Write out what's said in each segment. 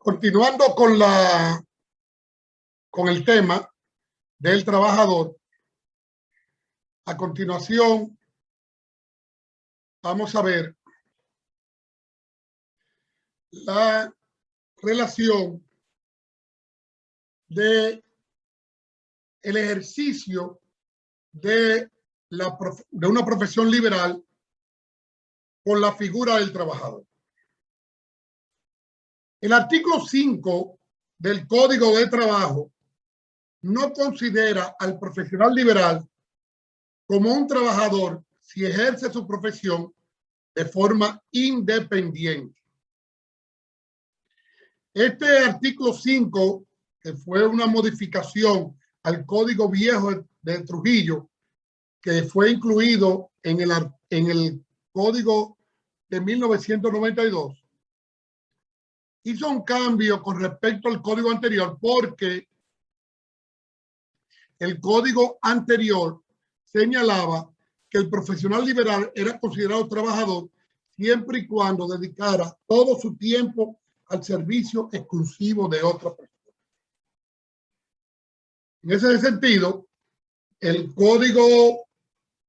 Continuando con el tema del trabajador, a continuación vamos a ver la relación de el ejercicio de una profesión liberal con la figura del trabajador. El artículo 5 del Código de Trabajo no considera al profesional liberal como un trabajador si ejerce su profesión de forma independiente. Este artículo 5, que fue una modificación al Código Viejo de Trujillo, que fue incluido en el Código de 1992, hizo un cambio con respecto al código anterior porque el código anterior señalaba que el profesional liberal era considerado trabajador siempre y cuando dedicara todo su tiempo al servicio exclusivo de otra persona. En ese sentido, el Código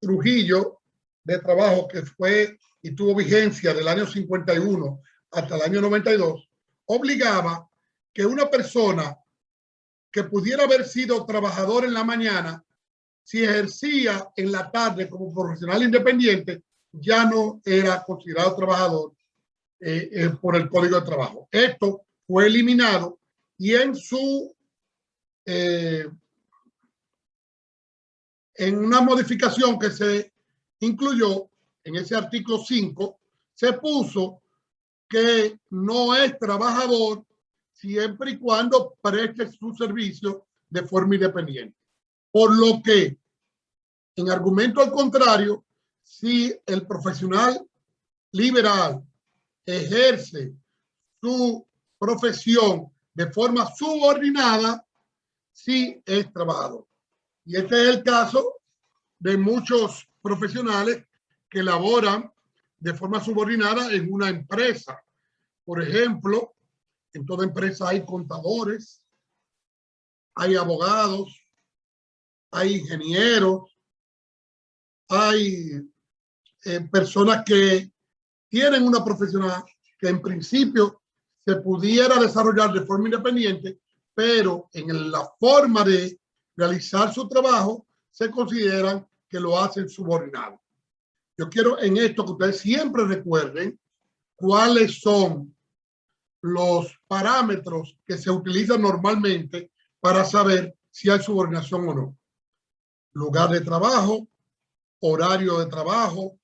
Trujillo de Trabajo, que fue y tuvo vigencia del año 51 hasta el año 92, obligaba que una persona que pudiera haber sido trabajador en la mañana, si ejercía en la tarde como profesional independiente, ya no era considerado trabajador por el Código de Trabajo. Esto fue eliminado y en una modificación que se incluyó en ese artículo 5, se puso que no es trabajador siempre y cuando preste su servicio de forma independiente. Por lo que, en argumento al contrario, si el profesional liberal ejerce su profesión de forma subordinada, sí es trabajador. Y este es el caso de muchos profesionales que laboran de forma subordinada en una empresa. Por ejemplo, en toda empresa hay contadores, hay abogados, hay ingenieros, hay personas que tienen una profesión que en principio se pudiera desarrollar de forma independiente, pero en la forma de realizar su trabajo se consideran que lo hacen subordinado. Yo quiero en esto que ustedes siempre recuerden cuáles son los parámetros que se utilizan normalmente para saber si hay subordinación o no. Lugar de trabajo, horario de trabajo,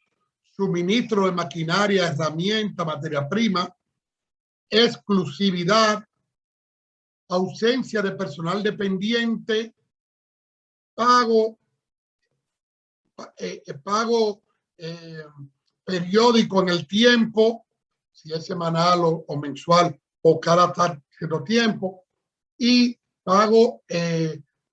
suministro de maquinaria, herramienta, materia prima, exclusividad, ausencia de personal dependiente, pago periódico en el tiempo, si es semanal o mensual o cada cierto tiempo, y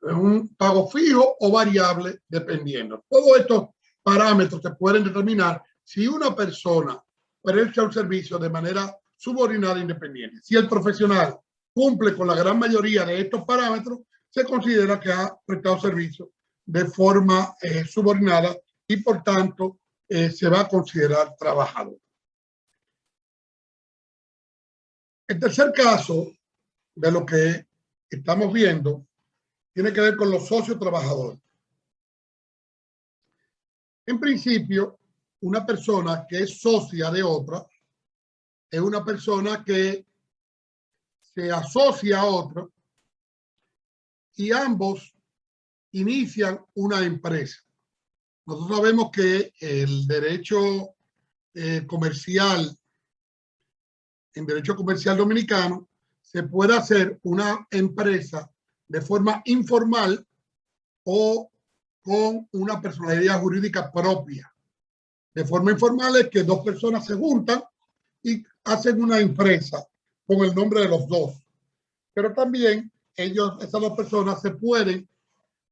un pago fijo o variable dependiendo. Todos estos parámetros se pueden determinar si una persona presta un servicio de manera subordinada e independiente. Si el profesional cumple con la gran mayoría de estos parámetros, se considera que ha prestado servicio de forma subordinada y por tanto se va a considerar trabajador. El tercer caso de lo que estamos viendo tiene que ver con los socios trabajadores. En principio, una persona que es socia de otra es una persona que se asocia a otra y ambos inician una empresa. Nosotros sabemos que el derecho comercial, en derecho comercial dominicano, se puede hacer una empresa de forma informal o con una personalidad jurídica propia. De forma informal es que dos personas se juntan y hacen una empresa con el nombre de los dos. Pero también esas dos personas se pueden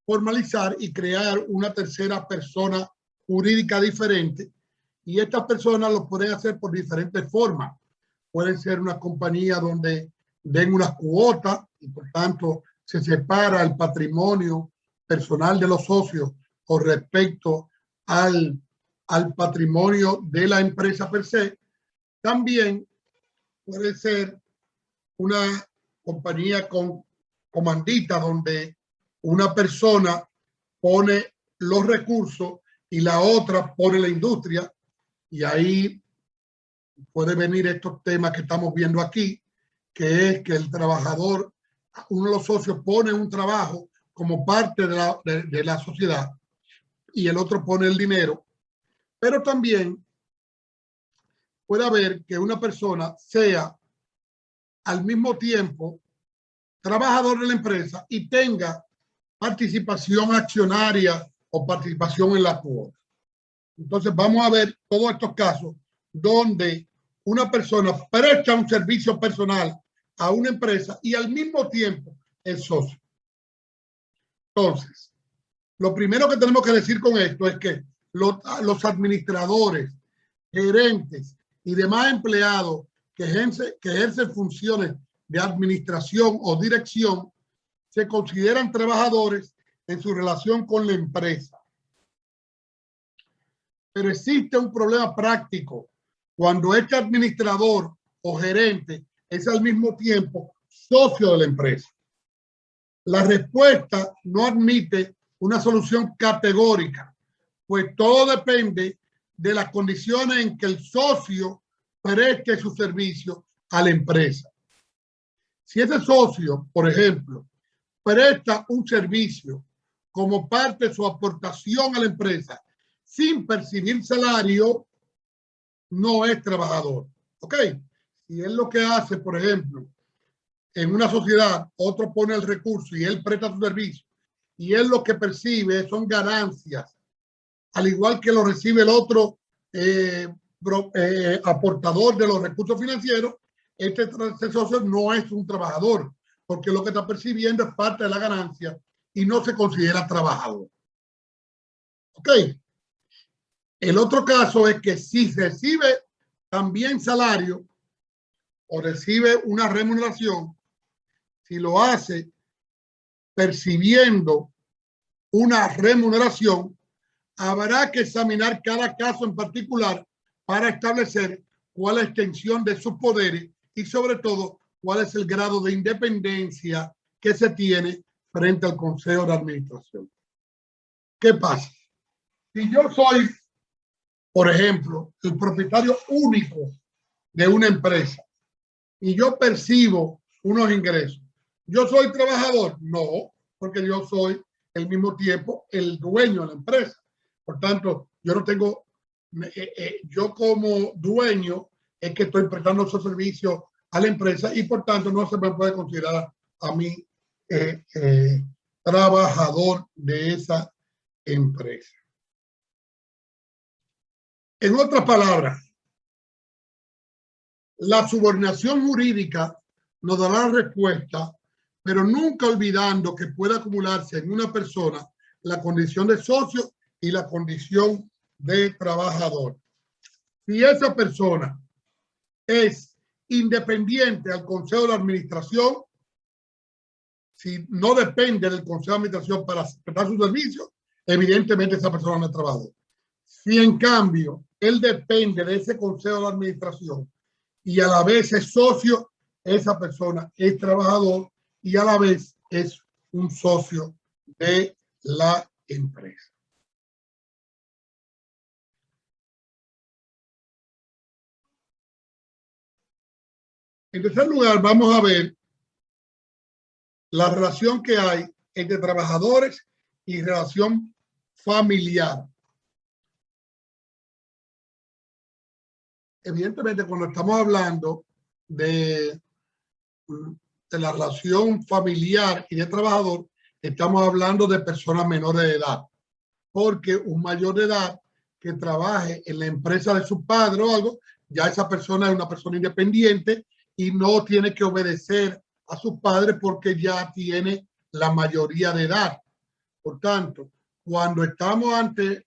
formalizar y crear una tercera persona jurídica diferente. Y estas personas lo pueden hacer por diferentes formas. Pueden ser una compañía donde den unas cuotas y por tanto se separa el patrimonio personal de los socios con respecto al patrimonio de la empresa per se. También puede ser una compañía con comandita donde una persona pone los recursos y la otra pone la industria, y ahí puede venir estos temas que estamos viendo aquí, que es que el trabajador, uno de los socios pone un trabajo como parte de la sociedad y el otro pone el dinero, pero también puede haber que una persona sea al mismo tiempo trabajador de la empresa y tenga participación accionaria o participación en la cuota. Entonces vamos a ver todos estos casos donde una persona presta un servicio personal a una empresa y al mismo tiempo es socio. Entonces, lo primero que tenemos que decir con esto es que los administradores, gerentes y demás empleados que ejercen funciones de administración o dirección se consideran trabajadores en su relación con la empresa. Pero existe un problema práctico cuando este administrador o gerente es al mismo tiempo socio de la empresa. La respuesta no admite una solución categórica, pues todo depende de las condiciones en que el socio preste su servicio a la empresa. Si ese socio, por ejemplo, presta un servicio como parte de su aportación a la empresa sin percibir salario, no es trabajador. ¿Ok? Si él lo que hace, por ejemplo, en una sociedad, otro pone el recurso y él presta su servicio y él lo que percibe son ganancias, al igual que lo recibe el otro aportador de los recursos financieros, este socio no es un trabajador, porque lo que está percibiendo es parte de la ganancia y no se considera trabajador. ¿Ok? El otro caso es que si recibe también salario o recibe una remuneración, si lo hace percibiendo una remuneración, habrá que examinar cada caso en particular para establecer cuál es la extensión de sus poderes y sobre todo cuál es el grado de independencia que se tiene frente al Consejo de Administración. ¿Qué pasa? Si yo soy, por ejemplo, el propietario único de una empresa y yo percibo unos ingresos, ¿yo soy trabajador? No, porque yo soy al mismo tiempo el dueño de la empresa. Por tanto, yo no tengo, yo como dueño es que estoy prestando esos servicios a la empresa y por tanto no se me puede considerar a mí trabajador de esa empresa. En otras palabras, la subordinación jurídica nos dará la respuesta, pero nunca olvidando que puede acumularse en una persona la condición de socio y la condición de trabajador. Si esa persona es independiente al Consejo de Administración, si no depende del Consejo de Administración para prestar sus servicios, evidentemente esa persona no es trabajador. Si en cambio él depende de ese Consejo de Administración y a la vez es socio, esa persona es trabajador y a la vez es un socio de la empresa. En tercer lugar, vamos a ver la relación que hay entre trabajadores y relación familiar. Evidentemente, cuando estamos hablando de la relación familiar y de trabajador, estamos hablando de personas menores de edad, porque un mayor de edad que trabaje en la empresa de su padre o algo, ya esa persona es una persona independiente y no tiene que obedecer a sus padres porque ya tiene la mayoría de edad. Por tanto, cuando estamos ante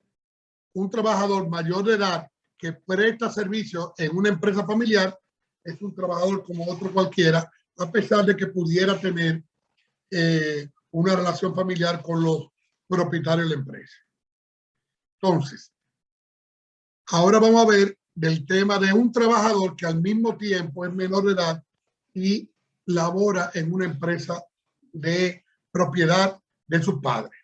un trabajador mayor de edad que presta servicio en una empresa familiar, es un trabajador como otro cualquiera, a pesar de que pudiera tener una relación familiar con los propietarios de la empresa. Entonces, ahora vamos a ver del tema de un trabajador que al mismo tiempo es menor de edad y labora en una empresa de propiedad de sus padres.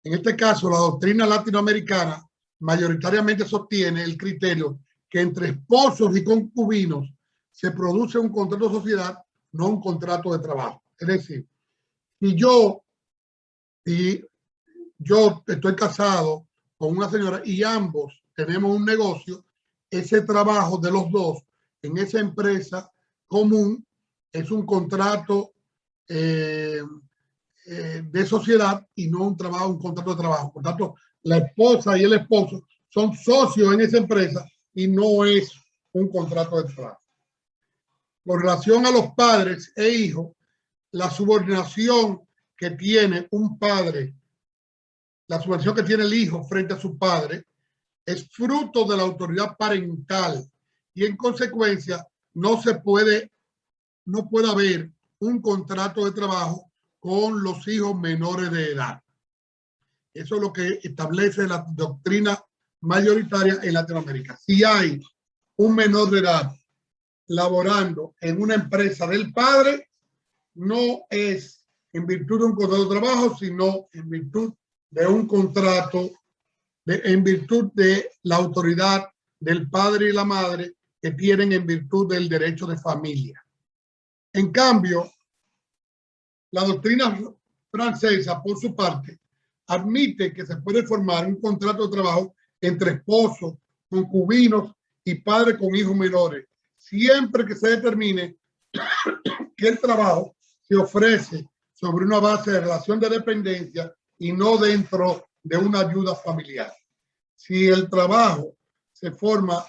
En este caso, la doctrina latinoamericana mayoritariamente sostiene el criterio que entre esposos y concubinos se produce un contrato de sociedad, no un contrato de trabajo. Es decir, si yo estoy casado con una señora y ambos tenemos un negocio, ese trabajo de los dos en esa empresa común es un contrato de sociedad y no un contrato de trabajo. Por tanto, la esposa y el esposo son socios en esa empresa y no es un contrato de trabajo. Con relación a los padres e hijos, la subordinación que tiene un padre, la subordinación que tiene el hijo frente a su padre, es fruto de la autoridad parental y en consecuencia no puede haber un contrato de trabajo con los hijos menores de edad. Eso es lo que establece la doctrina mayoritaria en Latinoamérica. Si hay un menor de edad laborando en una empresa del padre, no es en virtud de un contrato de trabajo, sino en virtud de un contrato, en virtud de la autoridad del padre y la madre que tienen en virtud del derecho de familia. En cambio, la doctrina francesa, por su parte, admite que se puede formar un contrato de trabajo entre esposos, concubinos y padres con hijos menores, siempre que se determine que el trabajo se ofrece sobre una base de relación de dependencia y no dentro de una ayuda familiar. Si el trabajo se forma,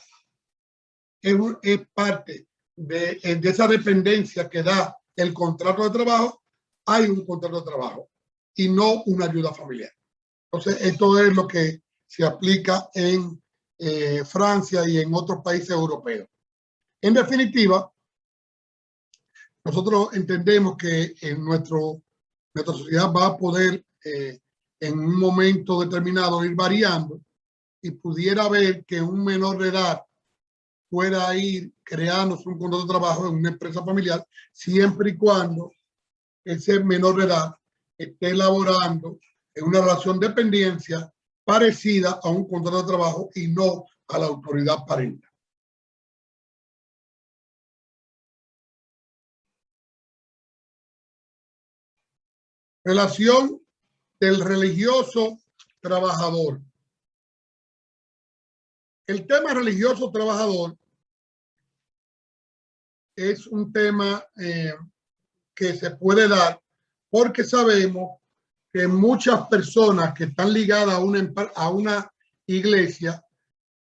es parte de esa dependencia que da el contrato de trabajo, hay un contrato de trabajo y no una ayuda familiar. Entonces, esto es lo que se aplica en Francia y en otros países europeos. En definitiva, nosotros entendemos que en nuestra sociedad va a poder en un momento determinado ir variando y pudiera ver que un menor de edad pueda ir creándose un contrato de trabajo en una empresa familiar siempre y cuando ese menor de edad esté laborando en una relación de dependencia parecida a un contrato de trabajo y no a la autoridad parental. Relación del religioso trabajador. El tema religioso trabajador es un tema que se puede dar porque sabemos que muchas personas que están ligadas a una iglesia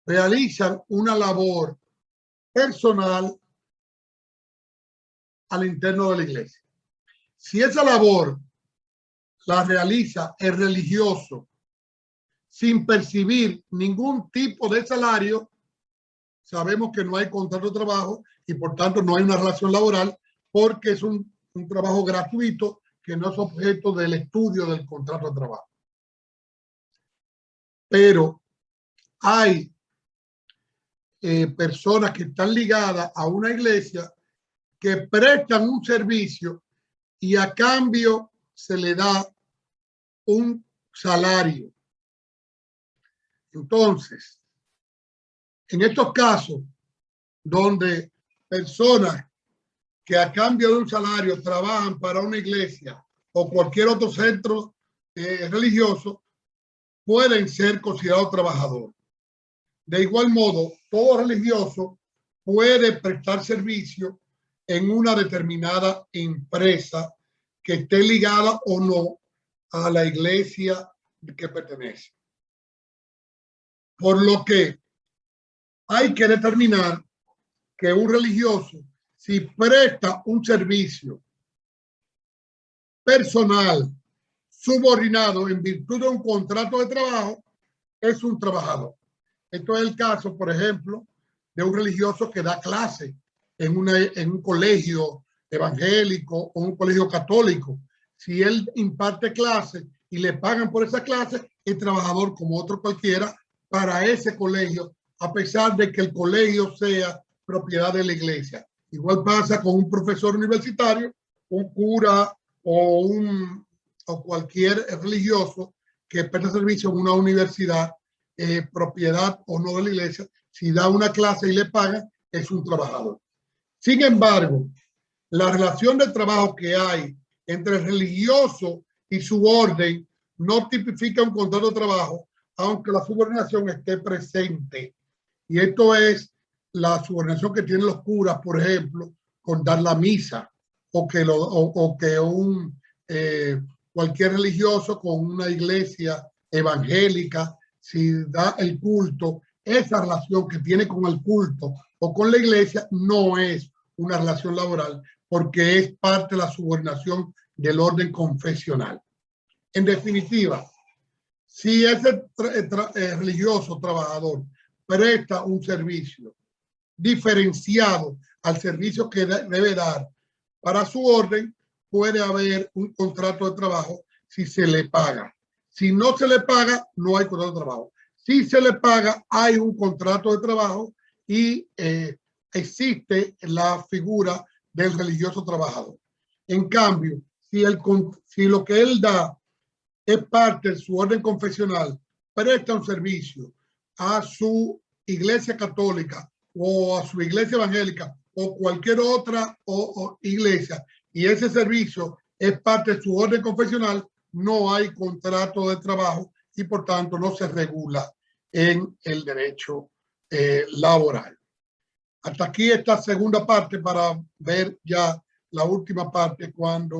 realizan una labor personal al interno de la iglesia. Si esa labor la realiza el religioso sin percibir ningún tipo de salario, sabemos que no hay contrato de trabajo y por tanto no hay una relación laboral porque es un trabajo gratuito que no es objeto del estudio del contrato de trabajo. Pero hay personas que están ligadas a una iglesia que prestan un servicio y a cambio se le da un salario. Entonces, en estos casos donde personas que a cambio de un salario trabajan para una iglesia o cualquier otro centro religioso, pueden ser considerados trabajadores. De igual modo, todo religioso puede prestar servicio en una determinada empresa que esté ligada o no a la iglesia que pertenece. Por lo que hay que determinar que un religioso, si presta un servicio personal subordinado en virtud de un contrato de trabajo, es un trabajador. Esto es el caso, por ejemplo, de un religioso que da clase en un colegio evangélico o un colegio católico. Si él imparte clases y le pagan por esa clase, es trabajador como otro cualquiera para ese colegio, a pesar de que el colegio sea propiedad de la iglesia. Igual pasa con un profesor universitario, un cura o cualquier religioso que presta servicio en una universidad, propiedad o no de la iglesia. Si da una clase y le pagan, es un trabajador. Sin embargo, la relación de trabajo que hay entre el religioso y su orden no tipifica un contrato de trabajo, aunque la subordinación esté presente. Y esto es la subordinación que tienen los curas, por ejemplo, con dar la misa, o que cualquier religioso con una iglesia evangélica, si da el culto, esa relación que tiene con el culto o con la iglesia no es una relación laboral, porque es parte de la subordinación del orden confesional. En definitiva, si ese religioso trabajador presta un servicio diferenciado al servicio que debe dar para su orden, puede haber un contrato de trabajo si se le paga. Si no se le paga, no hay contrato de trabajo. Si se le paga, hay un contrato de trabajo y existe la figura del religioso trabajador. En cambio, si lo que él da es parte de su orden confesional, presta un servicio a su iglesia católica o a su iglesia evangélica o cualquier otra iglesia, y ese servicio es parte de su orden confesional, no hay contrato de trabajo y por tanto no se regula en el derecho laboral. Hasta aquí esta segunda parte para ver ya la última parte cuando